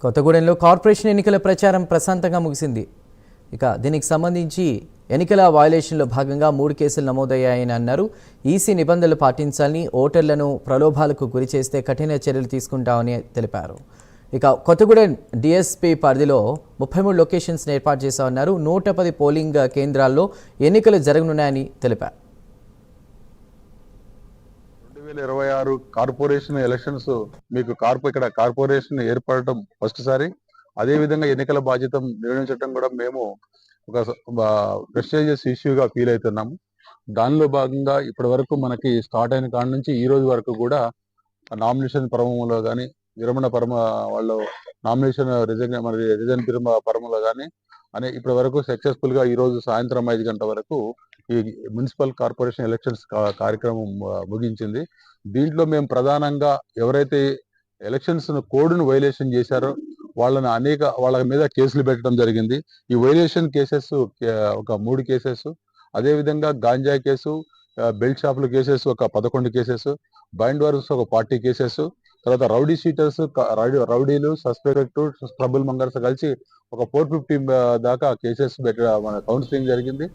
కొత్తగూడెంలో కార్పొరేషన్ ఎన్నికల ప్రచారం ప్రశాంతంగా ముగిసింది. ఇక దీనికి సంబంధించి ఎన్నికల వయలేషన్లో భాగంగా 3 కేసులు నమోదయ్యాయని అన్నారు. ఈసీ నిబంధనలు పాటించాలని, ఓటర్లను ప్రలోభాలకు గురి చేస్తే కఠిన చర్యలు తీసుకుంటామని తెలిపారు. ఇక కొత్తగూడెం డిఎస్పీ పరిధిలో 33 లొకేషన్స్ ఏర్పాటు చేశామన్నారు. 110 పోలింగ్ కేంద్రాల్లో ఎన్నికలు జరగనున్నాయని తెలిపారు. 2026 కార్పొరేషన్ ఎలక్షన్స్ మీకు ఇక్కడ కార్పొరేషన్ ఏర్పడటం ఫస్ట్ సారి. అదే విధంగా ఎన్నికల బాధ్యత నిర్వహించడం కూడా మేము ఒక ప్రెస్టీజియస్ ఇష్యూగా ఫీల్ అవుతున్నాము. దానిలో భాగంగా ఇప్పటి వరకు మనకి స్టార్ట్ అయిన కాడ నుంచి ఈ రోజు వరకు కూడా నామినేషన్ పర్వంలో కానీ, విరమణ పరమ వాళ్ళు నామినేషన్ రిజైన్ పరమలో కానీ ఇప్పటి వరకు సక్సెస్ఫుల్ గా ఈ రోజు సాయంత్రం 5 గంటల వరకు ఈ మున్సిపల్ కార్పొరేషన్ ఎలక్షన్స్ కార్యక్రమం ముగించింది. దీంట్లో మేము ప్రధానంగా ఎవరైతే ఎలక్షన్స్ కోడ్ను వైలేషన్ చేశారో వాళ్ళ మీద కేసులు పెట్టడం జరిగింది. ఈ వైలేషన్ కేసెస్ ఒక 3 కేసెస్, అదే విధంగా గాంజా కేసు, బెల్ట్ షాపుల కేసెస్ ఒక 11 కేసెస్, బైండ్ వర్క్స్ ఒక 40 కేసెస్, తర్వాత రౌడీ షీటర్స్, రౌడీలు, సస్పెక్ట్, ట్రబుల్ మంగర్స్ కలిసి ఒక 450 దాకా కేసెస్ కౌన్సిలింగ్ జరిగింది.